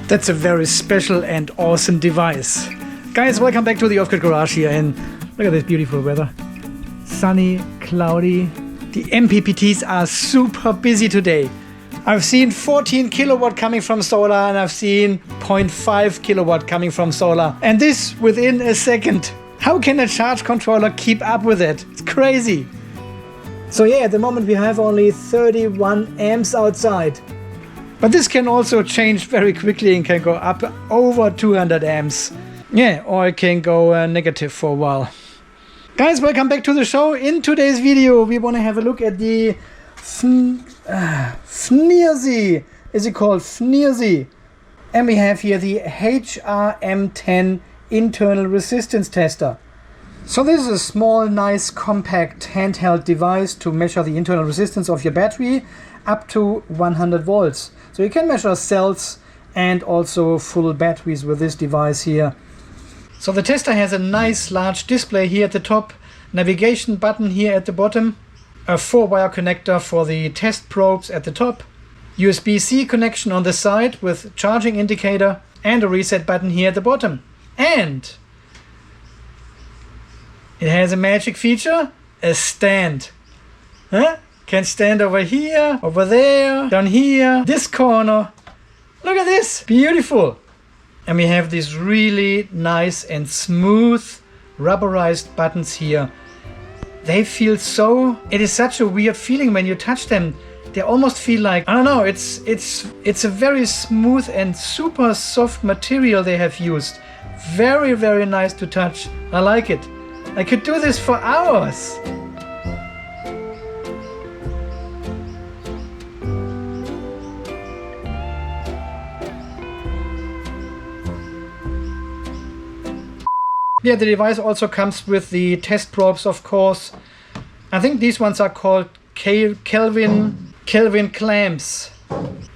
That's a very special and awesome device. Guys, welcome back to the Off-Grid Garage here, and look at this beautiful weather. Sunny, cloudy. The MPPTs are super busy today. I've seen 14 kilowatt coming from solar, and I've seen 0.5 kilowatt coming from solar. And this within a second. How can a charge controller keep up with it? It's crazy. So yeah, at the moment we have only 31 amps outside. But this can also change very quickly and can go up over 200 amps. Yeah, or it can go negative for a while. Guys, welcome back to the show. In today's video, we want to have a look at the Fnirsi. Is it called Fnirsi? And we have here the HRM-10 internal resistance tester. So this is a small, nice, compact handheld device to measure the internal resistance of your battery up to 100 volts. So you can measure cells and also full batteries with this device here. So the tester has a nice large display here at the top, navigation button here at the bottom, a 4-wire connector for the test probes at the top, USB-C connection on the side with charging indicator, and a reset button here at the bottom. And it has a magic feature, a stand. Huh? Can stand over here, over there, down here, this corner. Look at this, beautiful. And we have these really nice and smooth rubberized buttons here. They feel so, it is such a weird feeling when you touch them. They almost feel like, I don't know, it's a very smooth and super soft material they have used. Very, very nice to touch. I like it. I could do this for hours. Yeah, the device also comes with the test probes, of course. I think these ones are called Kelvin clamps.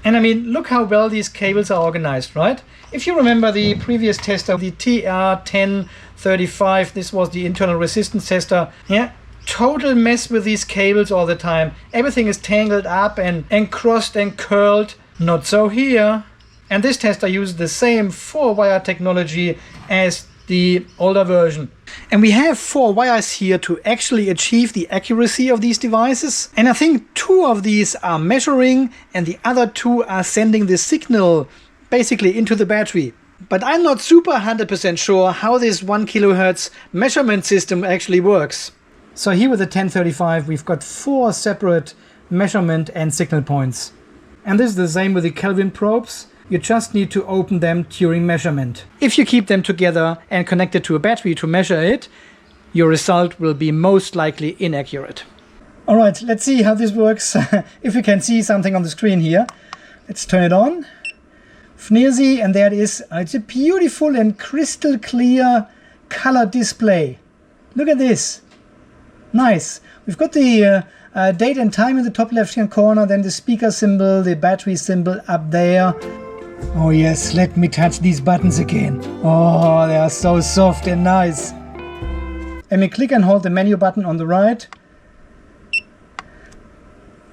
And I mean, look how well these cables are organized, right? If you remember the previous tester, the TR-1035, this was the internal resistance tester. Yeah, total mess with these cables all the time. Everything is tangled up and crossed and curled. Not so here. And this tester uses the same 4-wire technology as the older version. And we have 4 wires here to actually achieve the accuracy of these devices. And I think 2 of these are measuring and the other 2 are sending the signal basically into the battery. But I'm not super 100% sure how this 1 kilohertz measurement system actually works. So here with the 1035 we've got 4 separate measurement and signal points. And this is the same with the Kelvin probes. You just need to open them during measurement. If you keep them together and connect it to a battery to measure it, your result will be most likely inaccurate. All right, let's see how this works. If we can see something on the screen here. Let's turn it on. Fnirsi, and there it is. It's a beautiful and crystal clear color display. Look at this. Nice. We've got the date and time in the top left-hand corner, then the speaker symbol, the battery symbol up there. Oh yes, let me touch these buttons again. Oh, they are so soft and nice. And we click and hold the menu button on the right.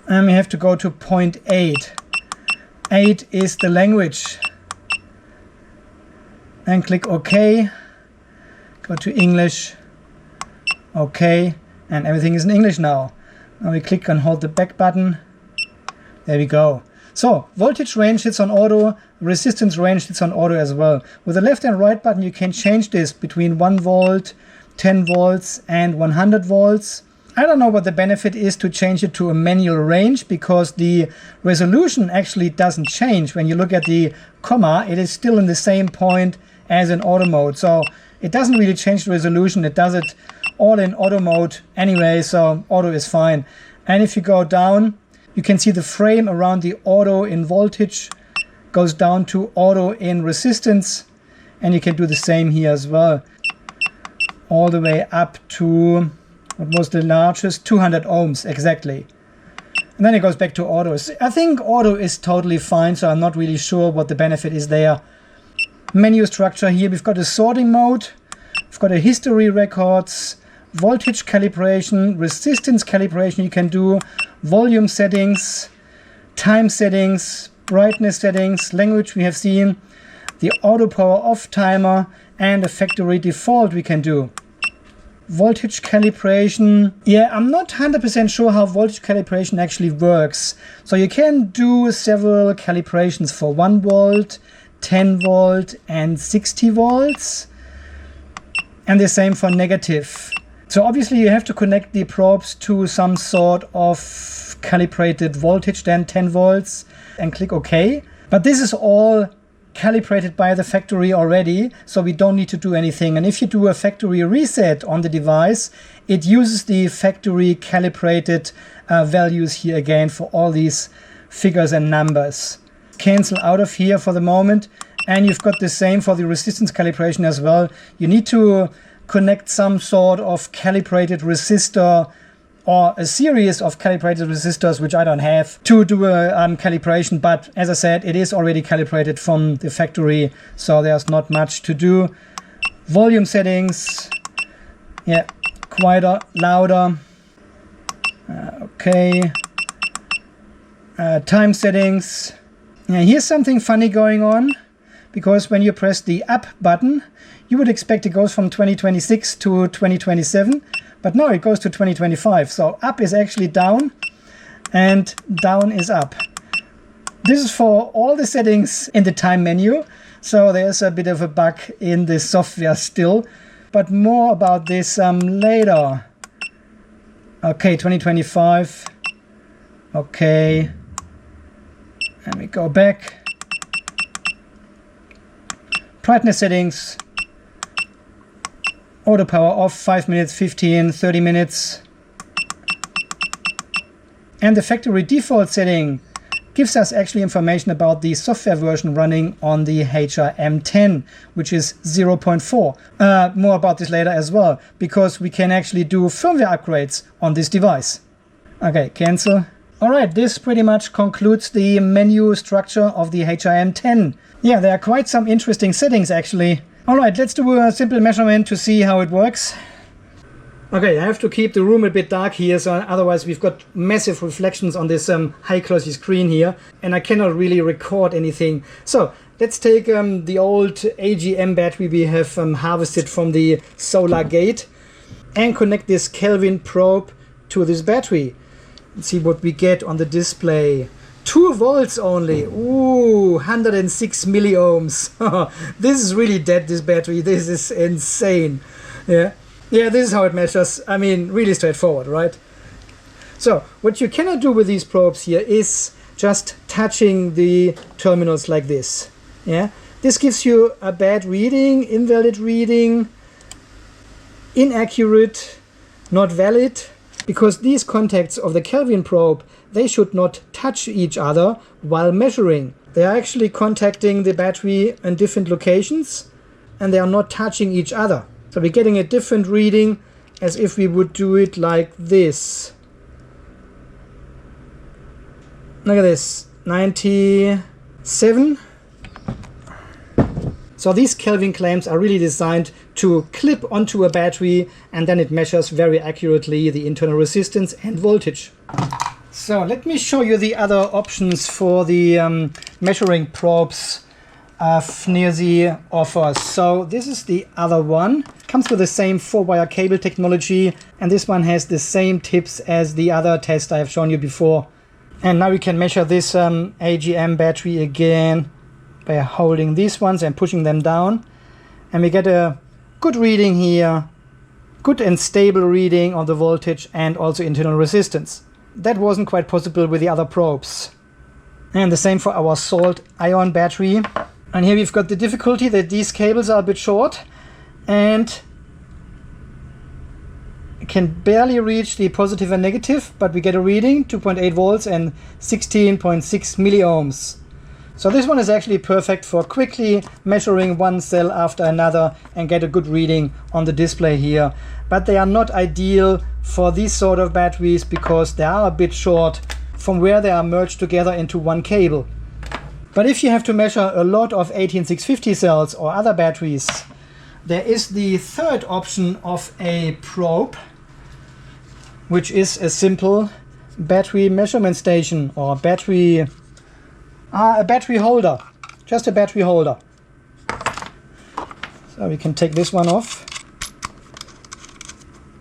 And we have to go to point 8. 8 is the language. And click OK. Go to English. OK. And everything is in English now. Now we click and hold the back button. There we go. So, voltage range sits on auto, resistance range sits on auto as well. With the left and right button you can change this between 1 volt, 10 volts and 100 volts. I don't know what the benefit is to change it to a manual range, because the resolution actually doesn't change. When you look at the comma, it is still in the same point as in auto mode. So it doesn't really change the resolution, it does it all in auto mode anyway, so auto is fine. And if you go down, you can see the frame around the auto in voltage goes down to auto in resistance, and you can do the same here as well. All the way up to, what was the largest? 200 ohms, exactly. And then it goes back to auto. I think auto is totally fine, so I'm not really sure what the benefit is there. Menu structure here, we've got a sorting mode, we've got a history records, voltage calibration, resistance calibration you can do, volume settings, time settings, brightness settings, language we have seen, the auto power off timer, and a factory default we can do. Voltage calibration. Yeah, I'm not 100% sure how voltage calibration actually works. So you can do several calibrations for 1 volt, 10 volt and 60 volts. And the same for negative. So obviously you have to connect the probes to some sort of calibrated voltage, then 10 volts, and click OK. But this is all calibrated by the factory already, so we don't need to do anything. And if you do a factory reset on the device, it uses the factory calibrated values here again for all these figures and numbers. Cancel out of here for the moment, and you've got the same for the resistance calibration as well. You need to connect some sort of calibrated resistor or a series of calibrated resistors, which I don't have, to do a calibration. But as I said, it is already calibrated from the factory, so there's not much to do. Volume settings, yeah, quieter, louder. Okay. Time settings. Yeah, here's something funny going on, because when you press the up button, you would expect it goes from 2026 to 2027. But no, it goes to 2025. So up is actually down and down is up. This is for all the settings in the time menu. So there's a bit of a bug in the software still. But more about this later. Okay, 2025. Okay. And we go back. Brightness settings. Auto power off, 5 minutes, 15, 30 minutes. And the factory default setting gives us actually information about the software version running on the HRM-10, which is 0.4. More about this later as well, because we can actually do firmware upgrades on this device. Okay, cancel. Alright, this pretty much concludes the menu structure of the HRM-10. Yeah, there are quite some interesting settings actually. Alright, let's do a simple measurement to see how it works. Okay, I have to keep the room a bit dark here, so otherwise we've got massive reflections on this high quality screen here, and I cannot really record anything. So let's take the old AGM battery we have harvested from the solar gate and connect this Kelvin probe to this battery. Let's see what we get on the display. 2 volts only. Ooh, 106 milliohms. This is really dead, this battery. This is insane. Yeah, this is how it measures. I mean, really straightforward, right? So what you cannot do with these probes here is just touching the terminals like this. Yeah, this gives you a bad reading, invalid reading, inaccurate, not valid, because these contacts of the Kelvin probe, they should not touch each other while measuring. They are actually contacting the battery in different locations, and they are not touching each other. So we're getting a different reading as if we would do it like this. Look at this, 97. So these Kelvin claims are really designed to clip onto a battery, and then it measures very accurately the internal resistance and voltage. So let me show you the other options for the measuring probes Fnirsi offers. So this is the other one. Comes with the same 4-wire cable technology, and this one has the same tips as the other test I have shown you before. And now we can measure this AGM battery again by holding these ones and pushing them down, and we get a good reading here, good and stable reading on the voltage and also internal resistance. That wasn't quite possible with the other probes. And the same for our salt-ion battery. And here we've got the difficulty that these cables are a bit short and can barely reach the positive and negative, but we get a reading 2.8 volts and 16.6 milliohms. So this one is actually perfect for quickly measuring one cell after another and get a good reading on the display here. But they are not ideal for these sort of batteries because they are a bit short from where they are merged together into one cable. But if you have to measure a lot of 18650 cells or other batteries, there is the third option of a probe, which is a simple battery measurement station or a battery holder, just a battery holder. So we can take this one off,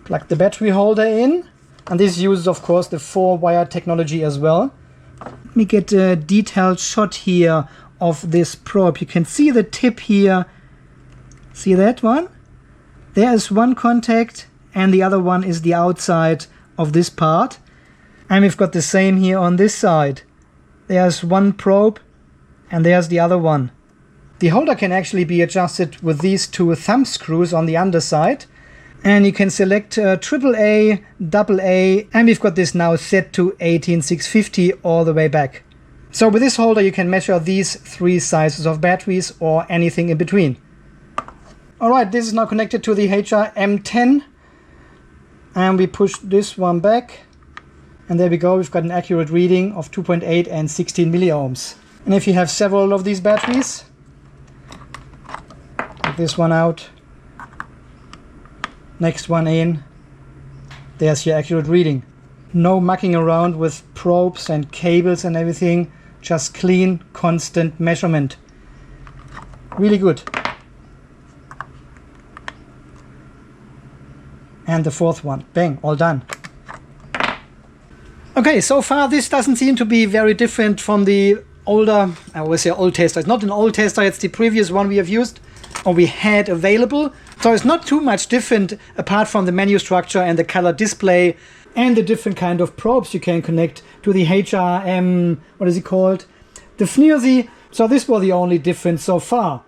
plug the battery holder in, and this uses of course the 4-wire technology as well. Let me get a detailed shot here of this probe. You can see the tip here. See that one? There is one contact and the other one is the outside of this part. And we've got the same here on this side. There's one probe and there's the other one. The holder can actually be adjusted with these 2 thumb screws on the underside. And you can select AAA, AA, and we've got this now set to 18650 all the way back. So with this holder you can measure these 3 sizes of batteries or anything in between. Alright, this is now connected to the HRM-10. And we push this one back. And there we go, we've got an accurate reading of 2.8 and 16 milliohms. And if you have several of these batteries, take this one out, next one in, there's your accurate reading. No mucking around with probes and cables and everything, just clean, constant measurement. Really good. And the 4th one, bang, all done. Okay, so far this doesn't seem to be very different from the older, I always say old tester. It's not an old tester, it's the previous one we have used or we had available. So it's not too much different apart from the menu structure and the color display and the different kind of probes you can connect to the HRM, what is it called? The Fnirsi. So this was the only difference so far.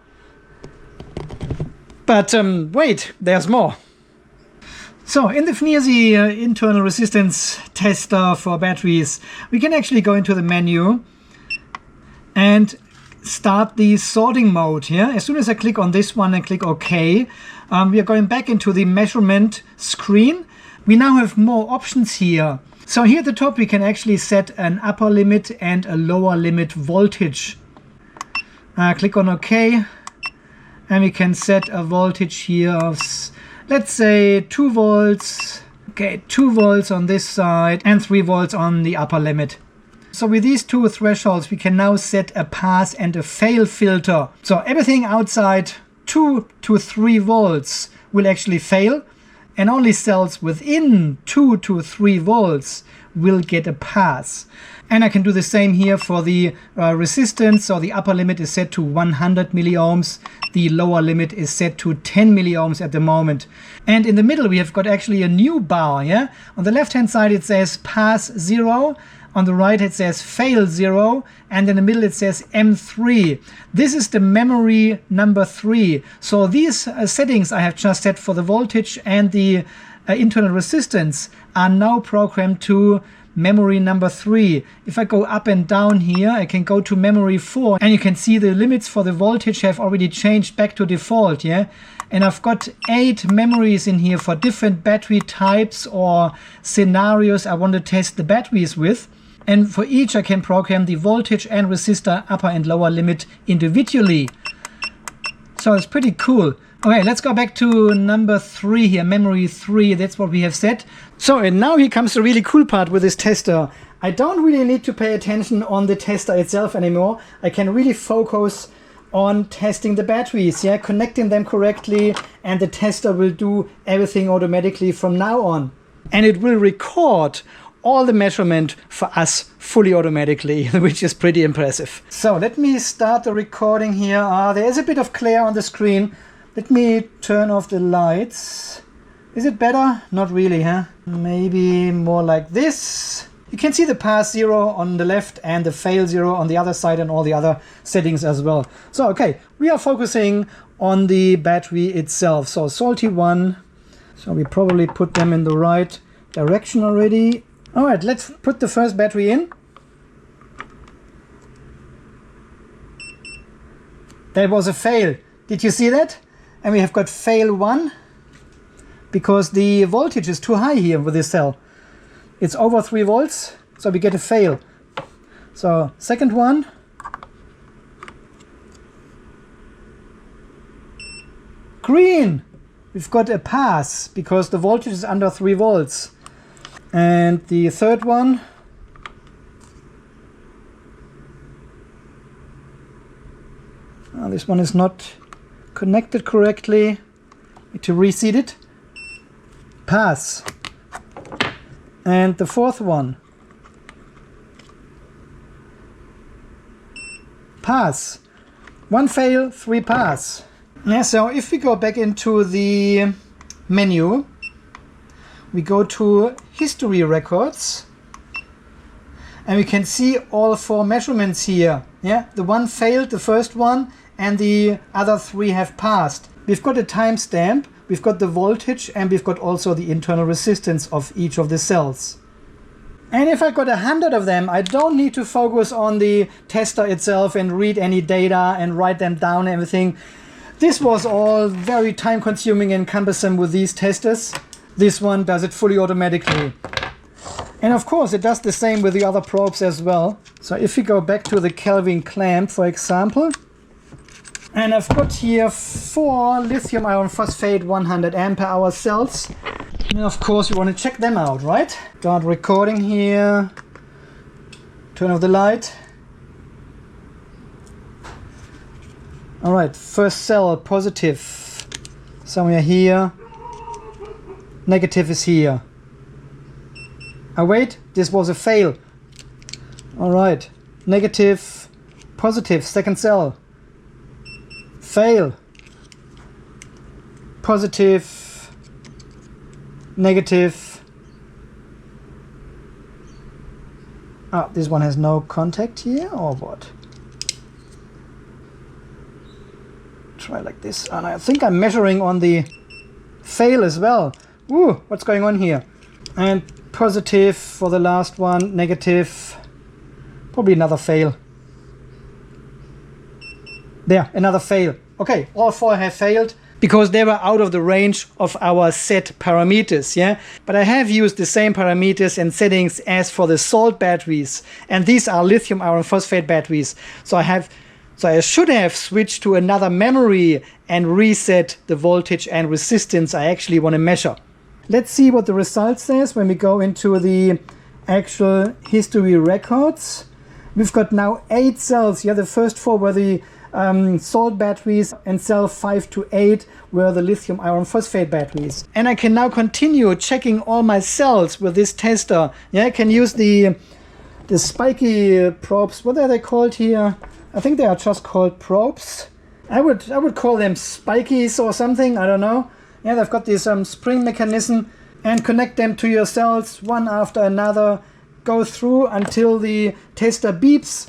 But wait, there's more. So in the Fnirsi internal resistance tester for batteries, we can actually go into the menu and start the sorting mode here. As soon as I click on this one and click OK, we are going back into the measurement screen. We now have more options here. So here at the top we can actually set an upper limit and a lower limit voltage. Click on OK, and we can set a voltage here of, let's say, 2 volts. Okay, 2 volts on this side and 3 volts on the upper limit. So with these 2 thresholds we can now set a pass and a fail filter. So everything outside 2 to 3 volts will actually fail, and only cells within 2 to 3 volts will get a pass. And I can do the same here for the resistance. So the upper limit is set to 100 milliohms. The lower limit is set to 10 milliohms at the moment. And in the middle we have got actually a new bar. Yeah? On the left hand side it says pass 0. On the right it says fail 0, and in the middle it says M3. This is the memory number 3. So these settings I have just set for the voltage and the internal resistance are now programmed to memory number 3. If I go up and down here, I can go to memory 4, and you can see the limits for the voltage have already changed back to default. Yeah, and I've got 8 memories in here for different battery types or scenarios I want to test the batteries with. And for each I can program the voltage and resistor upper and lower limit individually. So it's pretty cool. Okay, let's go back to number 3 here, memory 3. That's what we have set. So, and now here comes the really cool part with this tester. I don't really need to pay attention on the tester itself anymore. I can really focus on testing the batteries, yeah, connecting them correctly, and the tester will do everything automatically from now on. And it will record all the measurement for us fully automatically, which is pretty impressive. So let me start the recording here. There is a bit of glare on the screen. Let me turn off the lights. Is it better? Not really, huh? Maybe more like this. You can see the pass 0 on the left and the fail 0 on the other side, and all the other settings as well. So okay, we are focusing on the battery itself. So salty 1. So we probably put them in the right direction already. All right, let's put the first battery in. That was a fail. Did you see that? And we have got fail 1 because the voltage is too high here with this cell. It's over 3 volts, so we get a fail. So second one. Green. We've got a pass because the voltage is under 3 volts. And the third one. This one is not connected correctly. Need to reseat it. Pass. And the fourth one. Pass. 1 fail, 3 pass. Yeah, so if we go back into the menu, we go to history records, and we can see all 4 measurements here. Yeah, the one failed, the first one, and the other 3 have passed. We've got a timestamp, we've got the voltage, and we've got also the internal resistance of each of the cells. And if I got 100 of them, I don't need to focus on the tester itself and read any data and write them down and everything. This was all very time consuming and cumbersome with these testers. This one does it fully automatically. And of course it does the same with the other probes as well. So if we go back to the Kelvin clamp, for example, and I've got here 4 lithium iron phosphate 100 ampere hour cells. And of course you want to check them out, right? Start recording here. Turn off the light. All right, first cell positive. Somewhere here. Negative is here. Oh wait, this was a fail. All right, negative, positive, second cell. Fail. Positive, negative. Ah, this one has no contact here, or what? Try like this. And I think I'm measuring on the fail as well. Ooh, what's going on here? And positive for the last one, negative. Probably another fail. There, another fail. Okay, all 4 have failed because they were out of the range of our set parameters, yeah? But I have used the same parameters and settings as for the salt batteries, and these are lithium iron phosphate batteries. So I should have switched to another memory and reset the voltage and resistance I actually want to measure. Let's see what the result says when we go into the actual history records. We've got now 8 cells. Yeah, the first 4 were the salt batteries, and cell 5 to 8 were the lithium iron phosphate batteries. And I can now continue checking all my cells with this tester. Yeah, I can use the spiky probes. What are they called here? I think they are just called probes. I would call them spikies or something. I don't know. Yeah, they've got this spring mechanism, and connect them to your cells one after another. Go through until the tester beeps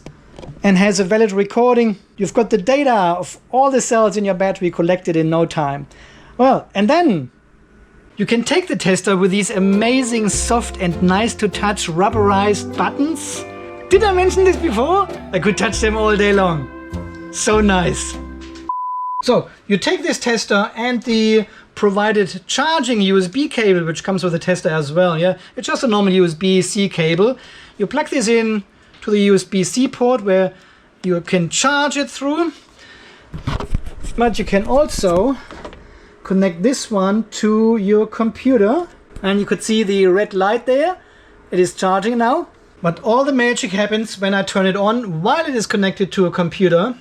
and has a valid recording. You've got the data of all the cells in your battery collected in no time. Well, and then you can take the tester with these amazing soft and nice to touch rubberized buttons. Did I mention this before? I could touch them all day long. So nice. So you take this tester and the provided charging USB cable, which comes with the tester as well. Yeah, it's just a normal USB-C cable. You plug this in to the USB-C port where you can charge it through, but you can also connect this one to your computer, and you could see the red light there. It is charging now, but all the magic happens when I turn it on while it is connected to a computer,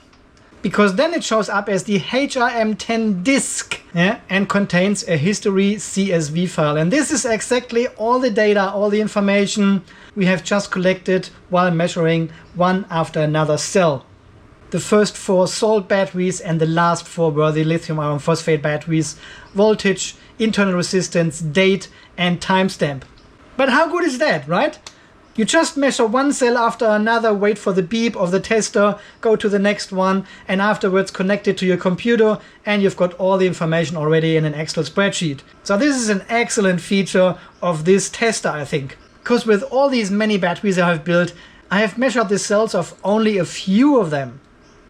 because then it shows up as the HRM-10 disk, yeah, and contains a history CSV file. And this is exactly all the data, all the information we have just collected while measuring one after another cell. The first 4 salt batteries and the last 4 were the lithium iron phosphate batteries, voltage, internal resistance, date, and timestamp. But how good is that, right? You just measure one cell after another, wait for the beep of the tester, go to the next one, and afterwards connect it to your computer, and you've got all the information already in an Excel spreadsheet. So this is an excellent feature of this tester, I think. Because with all these many batteries I have built, I have measured the cells of only a few of them.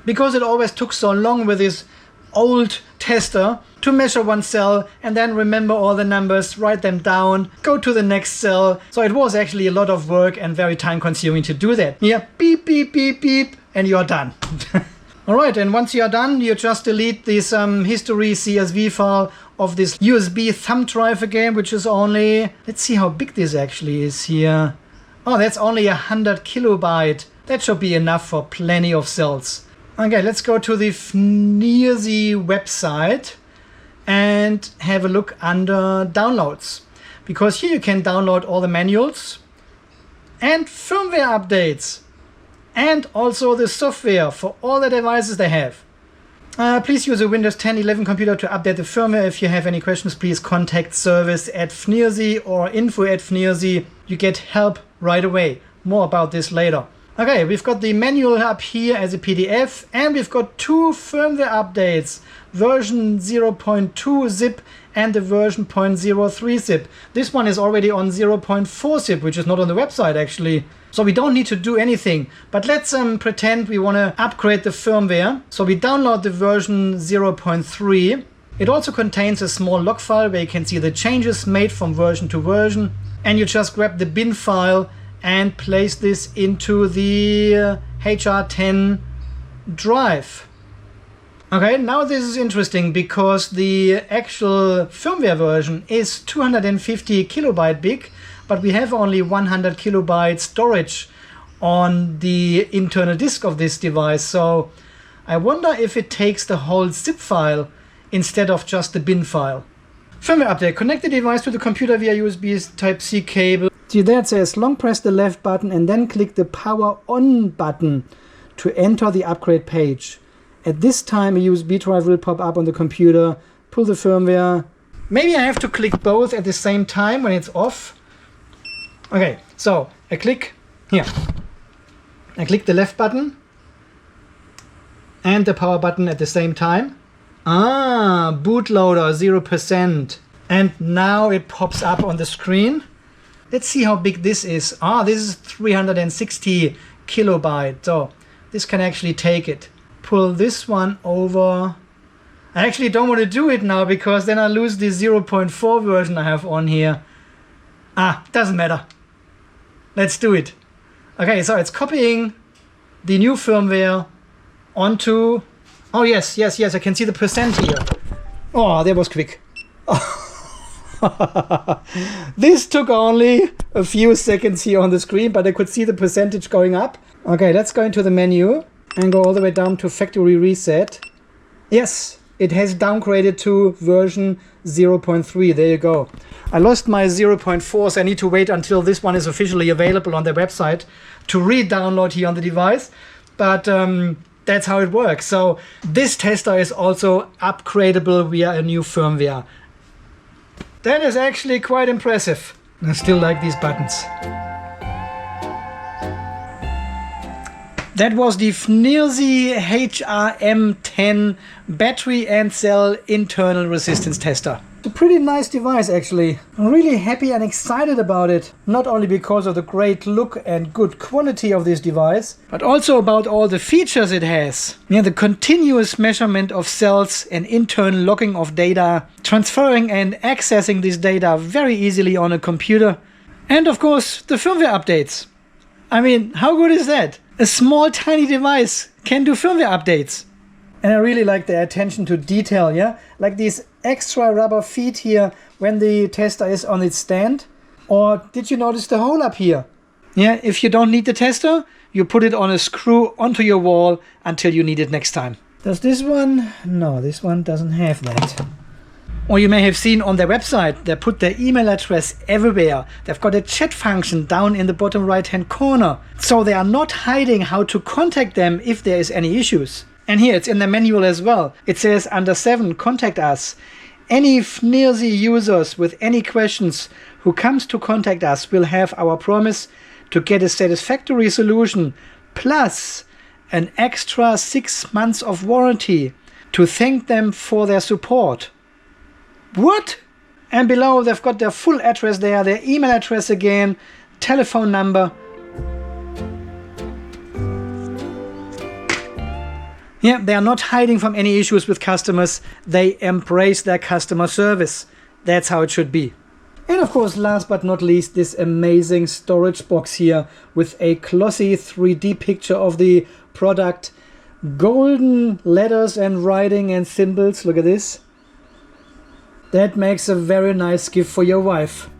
Because it always took so long with this old tester to measure one cell and then remember all the numbers, write them down, go to the next cell. So it was actually a lot of work and very time consuming to do that. Yeah, beep, beep, beep, beep, and you're done. All right, and once you're done, you just delete this history CSV file of this USB thumb drive again, which is only, let's see how big this actually is here. Oh, that's only 100 kilobyte. That should be enough for plenty of cells. Okay, let's go to the Fnirsi website and have a look under downloads, because here you can download all the manuals and firmware updates and also the software for all the devices they have. Please use a Windows 10 11 computer to update the firmware. If you have any questions, please contact service@Fnirsi or info@Fnirsi. You get help right away. More about this later. Okay, we've got the manual up here as a PDF, and we've got 2 firmware updates, version 0.2 zip and the version 0.03 zip. This one is already on 0.4 zip, which is not on the website actually. So we don't need to do anything, but let's pretend we want to upgrade the firmware. So we download the version 0.3. It also contains a small log file where you can see the changes made from version to version, and you just grab the bin file and place this into the HR-10 drive. Okay, now this is interesting because the actual firmware version is 250 kilobyte big, but we have only 100 kilobyte storage on the internal disk of this device. So I wonder if it takes the whole zip file instead of just the bin file. Firmware update. Connect the device to the computer via USB Type-C cable. See there it says long press the left button and then click the power on button to enter the upgrade page. At this time a USB drive will pop up on the computer. Pull the firmware. Maybe I have to click both at the same time when it's off. Okay, so I click here. I click the left button and the power button at the same time. Bootloader 0%. And now it pops up on the screen. Let's see how big this is. This is 360 kilobyte. So this can actually take it. Pull this one over. I actually don't want to do it now because then I lose the 0.4 version I have on here. Doesn't matter. Let's do it. Okay, so it's copying the new firmware onto... Oh, yes, I can see the percent here. Oh, that was quick. This took only a few seconds here on the screen, but I could see the percentage going up. Okay, let's go into the menu and go all the way down to factory reset. Yes, it has downgraded to version 0.3. There you go. I lost my 0.4, so I need to wait until this one is officially available on their website to re-download here on the device. But that's how it works. So this tester is also upgradable via a new firmware. That is actually quite impressive. I still like these buttons. That was the Fnirsi HRM-10 battery and cell internal resistance tester. It's a pretty nice device actually. I'm really happy and excited about it. Not only because of the great look and good quality of this device, but also about all the features it has. The continuous measurement of cells and internal logging of data, transferring and accessing this data very easily on a computer. And of course, the firmware updates. I mean, how good is that? A small tiny device can do firmware updates. And I really like the attention to detail, yeah? Like these extra rubber feet here when the tester is on its stand. Or did you notice the hole up here? Yeah, if you don't need the tester, you put it on a screw onto your wall until you need it next time. Does this one? No, this one doesn't have that. Or you may have seen on their website, they put their email address everywhere. They've got a chat function down in the bottom right-hand corner. So they are not hiding how to contact them if there is any issues. And here it's in the manual as well. It says under 7, contact us. Any Fnirsi users with any questions who comes to contact us will have our promise to get a satisfactory solution plus an extra 6 months of warranty to thank them for their support. What? And below they've got their full address there, their email address again, telephone number. Yeah, they are not hiding from any issues with customers. They embrace their customer service. That's how it should be. And of course, last but not least, this amazing storage box here with a glossy 3D picture of the product. Golden letters and writing and symbols. Look at this. That makes a very nice gift for your wife.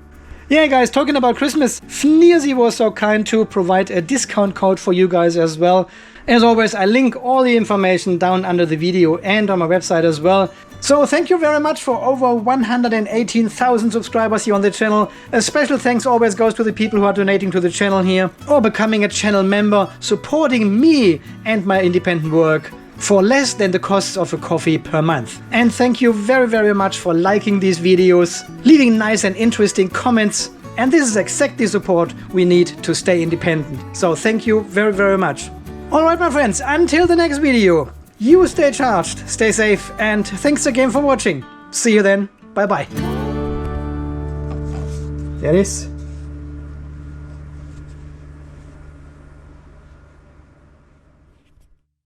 Yeah, guys, talking about Christmas, Fnirsi was so kind to provide a discount code for you guys as well. As always, I link all the information down under the video and on my website as well. So thank you very much for over 118,000 subscribers here on the channel. A special thanks always goes to the people who are donating to the channel here or becoming a channel member, supporting me and my independent work for less than the costs of a coffee per month. And thank you very, very much for liking these videos, leaving nice and interesting comments. And this is exactly the support we need to stay independent. So thank you very, very much. Alright, my friends, until the next video, you stay charged, stay safe, and thanks again for watching. See you then. Bye bye. There it is.